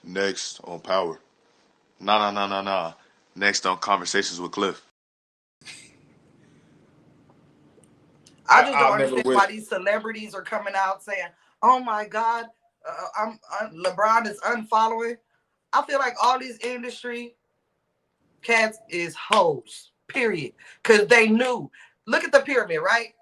Next on Power. Nah, nah, nah, nah, nah. Next on Conversations with Cliff. I just don't I'll never understand wish. why these celebrities are coming out saying, "Oh my God, LeBron is unfollowing." I feel like all these industry cats is hoes. Period. Because they knew. Look at the pyramid, right?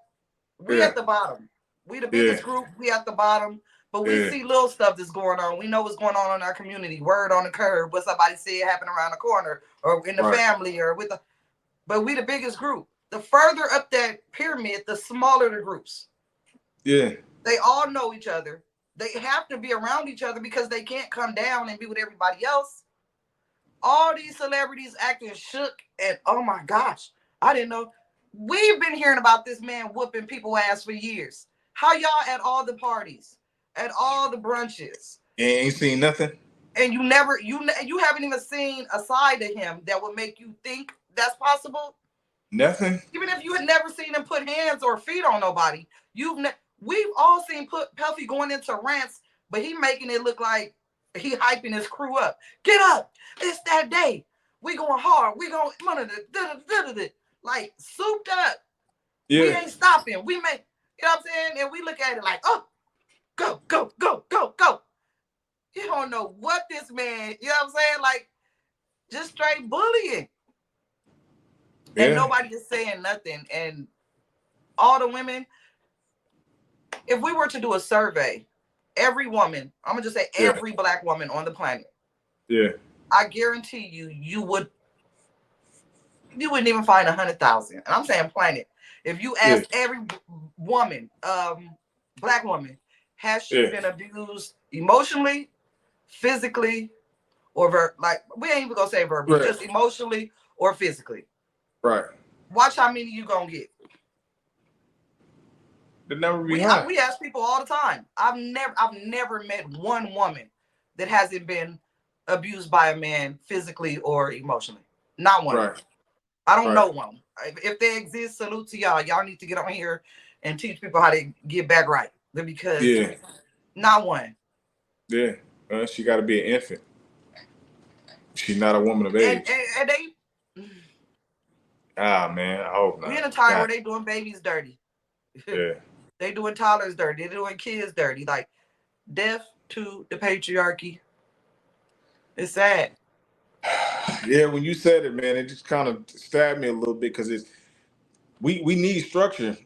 We Yeah, at the bottom. We the yeah, biggest group. We at the bottom. But we yeah. see little stuff that's going on. We know what's going on in our community. Word on the curb. What somebody said happened around the corner, or in the Right. family, or with the. But we the biggest group. The further up that pyramid, the smaller the groups. Yeah, They all know each other. They have to be around each other because they can't come down and be with everybody else. All these celebrities acting shook, and oh my gosh, I didn't know. We've been hearing about this man whooping people ass for years. How y'all at all the parties, at all the brunches, ain't seen nothing. and you haven't even seen a side of him that would make you think that's possible? Nothing. Even if you had never seen him put hands or feet on nobody, we've all seen Puffy going into rants, but he making it look like he hyping his crew up. Get up! It's that day. We going hard. We going like souped up. We Yeah, ain't stopping. We make, you know what I'm saying, and we look at it like, oh, go, go, go, go, go. You don't know what this man. You know what I'm saying? Like just straight bullying, and yeah, nobody is saying nothing. And all the women, if we were to do a survey, every woman, I'm gonna just say yeah, every black woman on the planet, yeah, I guarantee you wouldn't even find 100,000. And I'm saying planet. If you yeah, ask every woman, black woman, has she yeah. been abused emotionally, physically, or like we ain't even gonna say verbally, Right, just emotionally or physically? right. Watch how many you gonna get. The number be We high. we ask people all the time. I've never met one woman that hasn't been abused by a man physically or emotionally. Not one. Right, I don't right. know one. If they exist, salute to y'all. Y'all need to get on here and teach people how to get back right. Because Yeah, not one. yeah. She got to be an infant. She's not a woman of And age. and they Ah, man. I hope we in not. a time where God. they doing babies dirty. Yeah. They doing toddlers dirty. They doing kids dirty. Like death to the patriarchy. It's sad. Yeah, when you said it, man, it just kind of stabbed me a little bit because it's we need structure,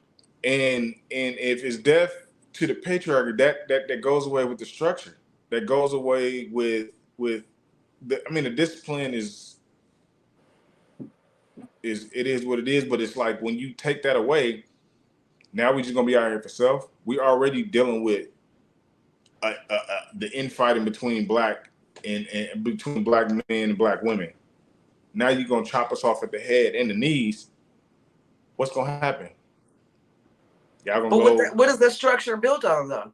and if it's death to the patriarchy, that goes away with the structure. That goes away with the. I mean, the discipline is it is what it is, but it's like when you take that away, now we just gonna be out here for self. We already dealing with the infighting between black and between black men and black women. Now you're gonna chop us off at the head and the knees. What's gonna happen? Y'all gonna But go? what is the structure built on though?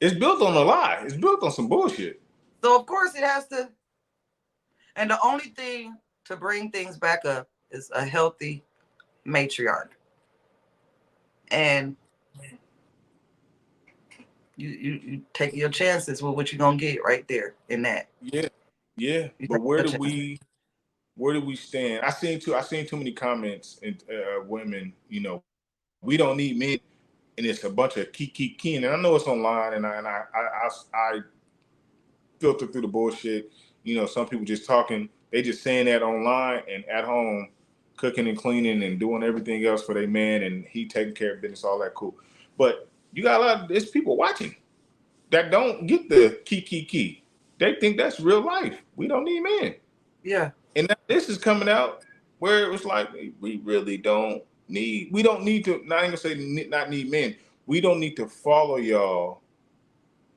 It's built on a lie. It's built on some bullshit. So of course it has to. And the only thing to bring things back up is a healthy matriarch. And you take your chances with what you're gonna get right there in that. Yeah, yeah. You But take your chance. where do we stand? I seen too many comments and women. We don't need men, and it's a bunch of key. And I know it's online, and I filter through the bullshit. Some people just talking. They just saying that online and at home, cooking and cleaning and doing everything else for their man, and he taking care of business, all that cool. But you got a lot of there's people watching that don't get the key. They think that's real life. We don't need men. Yeah. And now this is coming out where it was like we really don't need. We don't need to. Not even gonna say not need men. We don't need to follow y'all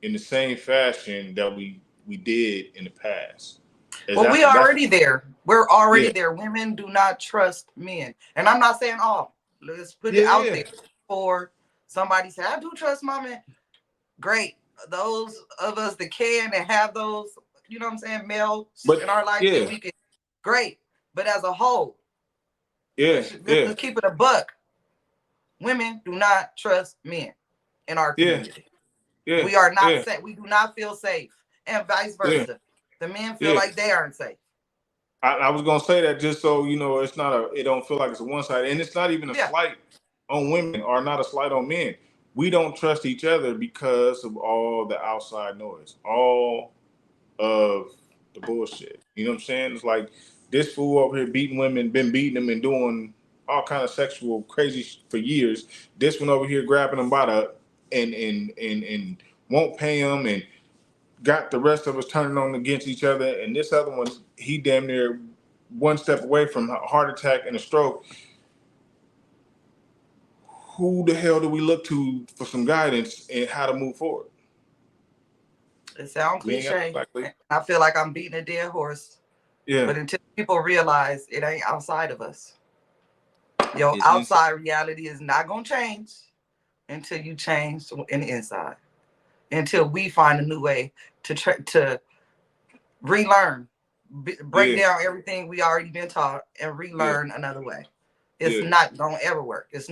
in the same fashion that we did in the past. Is Well, we that's already there. We're already yeah there. Women do not trust men. And I'm not saying all. Let's put it yeah out yeah there for somebody say, I do trust my man. Great. Those of us that can and have those, you know what I'm saying, males but in our life that yeah we can, great. But as a whole, yeah yeah let's keep it a buck. Women do not trust men in our yeah community. yeah We are not yeah safe. We do not feel safe, and vice yeah versa. The men feel like they aren't safe. I was gonna say that just so you know, it's not a. It don't feel like it's a one side, and it's not even a slight on women or not a slight on men. We don't trust each other because of all the outside noise, all of the bullshit. You know what I'm saying? It's like this fool over here beating women, been beating them and doing all kind of sexual crazy for years. This one over here grabbing them by the and won't pay them and got the rest of us turning on against each other. And this other one, he damn near one step away from a heart attack and a stroke. Who the hell do we look to for some guidance and how to move forward? It sounds cliche. I feel like I'm beating a dead horse. Yeah. But until people realize it ain't outside of us. Your outside reality is not going to change until you change in the inside. Until we find a new way to relearn, break down everything we already been taught and relearn another way. It's not going to ever work. It's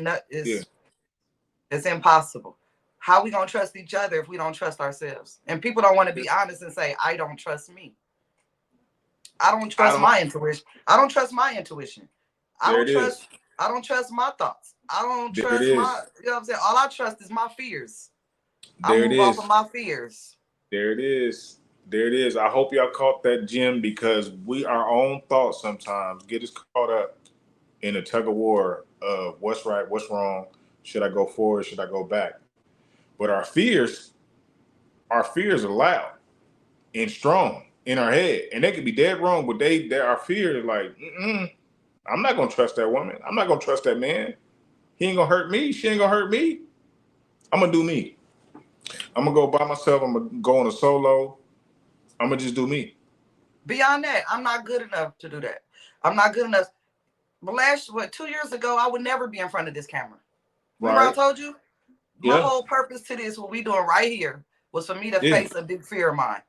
impossible. How we going to trust each other if we don't trust ourselves? And people don't want to be honest and say, I don't trust me. I don't trust my intuition. I don't trust my intuition. I don't trust my thoughts. I don't trust my, you know what I'm saying? All I trust is my fears. I move off of my fears. There it is. There it is. I hope y'all caught that gem because our own thoughts sometimes get us caught up in a tug of war of what's right, what's wrong. Should I go forward? Should I go back? But our fears are loud and strong in our head. And they could be dead wrong, but our fear is like, I'm not going to trust that woman. I'm not going to trust that man. He ain't going to hurt me. She ain't going to hurt me. I'm going to do me. I'm going to go by myself. I'm going to go on a solo. I'm going to just do me. Beyond that, I'm not good enough to do that. I'm not good enough. But 2 years ago, I would never be in front of this camera. Remember I told you? My whole purpose to this, what we doing right here, was for me to face a big fear of mine.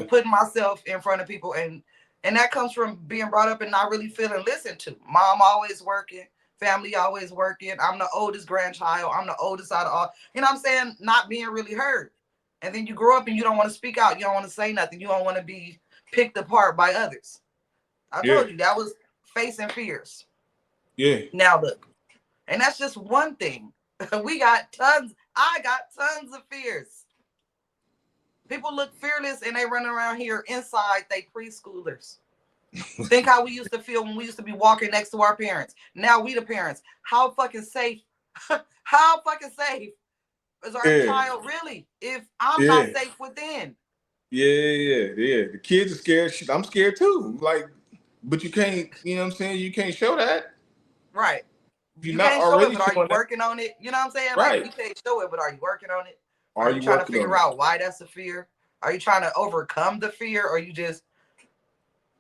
Putting myself in front of people. And that comes from being brought up and not really feeling listened to. Mom always working. Family always working. I'm the oldest grandchild. I'm the oldest out of all. You know what I'm saying? Not being really heard. And then you grow up and you don't want to speak out. You don't want to say nothing. You don't want to be picked apart by others. I told you, that was facing fears. Yeah. Now look. And that's just one thing. We got tons. I got tons of fears. People look fearless and they run around here inside they preschoolers. Think how we used to feel when we used to be walking next to our parents. Now we the parents. How fucking safe? How fucking safe is our child really if I'm not safe within? Yeah. The kids are scared. I'm scared too. Like, but you can't, you know what I'm saying? You can't show that. Right. You can't show it, but are you working on it? You know what I'm saying? Right. Like, you can't show it, but are you working on it? Are you trying to figure out why that's a fear? Are you trying to overcome the fear? Or you just,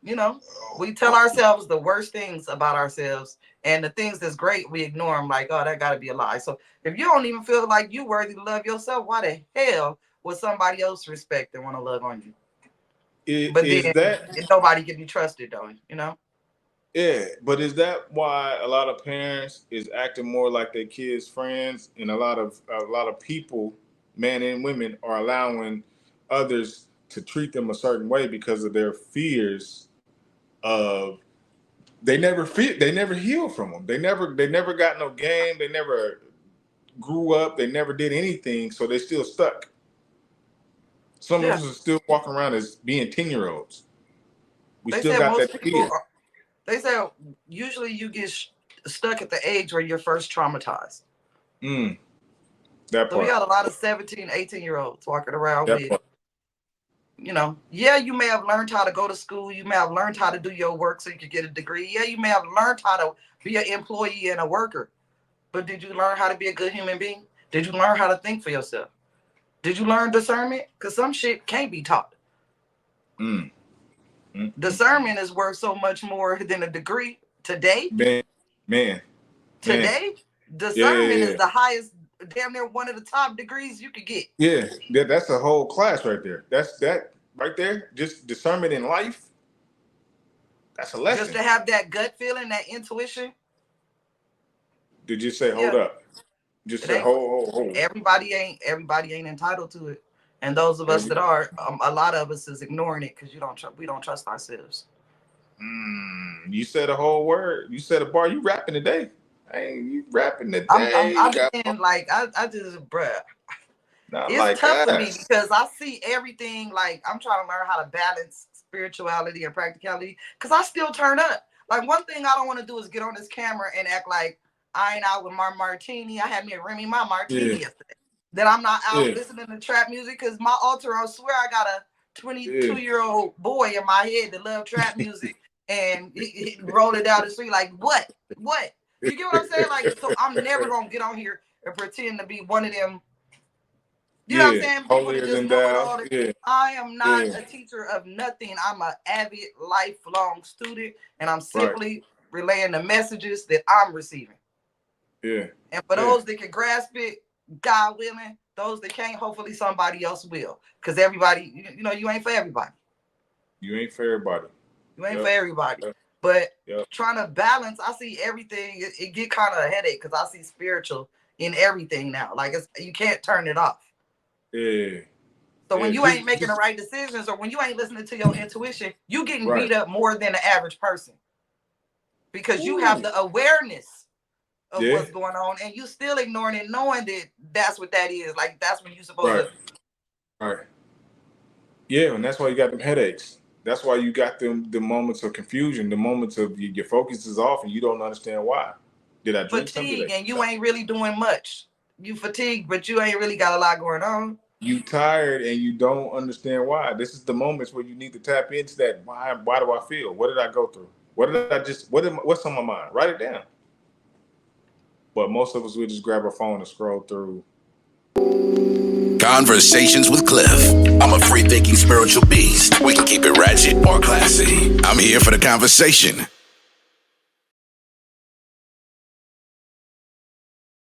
you know, we tell ourselves the worst things about ourselves, and the things that's great, we ignore them like, oh, that got to be a lie. So if you don't even feel like you worthy to love yourself, why the hell would somebody else respect and want to love on you? But then nobody can be trusted, though, you know? Yeah, but is that why a lot of parents is acting more like their kids' friends, and a lot of people, men and women, are allowing others to treat them a certain way because of their fears of they never heal from them. They never got no game. They never grew up. They never did anything, so they're still stuck. Some of us are still walking around as being 10-year-olds. We still got that fear. They say usually you get stuck at the age where you're first traumatized. That part. So we got a lot of 17, 18-year-olds walking around with, you know, you may have learned how to go to school. You may have learned how to do your work so you could get a degree. Yeah, you may have learned how to be an employee and a worker. But did you learn how to be a good human being? Did you learn how to think for yourself? Did you learn discernment? Because some shit can't be taught. Discernment is worth so much more than a degree today. Today, discernment is the highest, damn near one of the top degrees you could get. Yeah, that's a whole class right there. That right there, just discernment in life. That's a lesson. Just to have that gut feeling, that intuition. Did you say hold up? Just say hold. Everybody ain't entitled to it. And those of us that are, a lot of us is ignoring it because we don't trust ourselves. You said a whole word. You said a bar. You rapping today? Hey, you rapping today? I'm saying, like, I just, bruh. It's like tough for me because I see everything. Like, I'm trying to learn how to balance spirituality and practicality because I still turn up. Like, one thing I don't want to do is get on this camera and act like I ain't out with my martini. I had me a Remy my martini yesterday. That I'm not out listening to trap music because my alter, I swear I got a 22-year-old boy in my head that love trap music and he roll it down the street like, what? You get what I'm saying? Like, so I'm never going to get on here and pretend to be one of them. You know what I'm saying? People that just know it all. I am not a teacher of nothing. I'm an avid, lifelong student, and I'm simply relaying the messages that I'm receiving. Yeah. And for those that can grasp it, God willing, those that can't, hopefully somebody else will. Because everybody, you know, you ain't for everybody. You ain't for everybody. You ain't for everybody. But trying to balance, I see everything. It get kind of a headache because I see spiritual in everything now. Like, you can't turn it off. Yeah. So when you ain't making the right decisions or when you ain't listening to your intuition, you getting beat up more than the average person. Because you have the awareness of what's going on and you still ignoring it, knowing that that's what that is. Like, that's when you're supposed to. Right. Yeah, and that's why you got them headaches. That's why you got the moments of confusion, the moments of your focus is off and you don't understand why. Did I drink something? Fatigue and you ain't really doing much. You fatigued, but you ain't really got a lot going on. You tired and you don't understand why. This is the moments where you need to tap into that. Why do I feel? What did I go through? What's on my mind? Write it down. But most of us would just grab our phone and scroll through. Conversations with Cliff. I'm a free thinking spiritual beast. We can keep it ratchet or classy. I'm here for the conversation.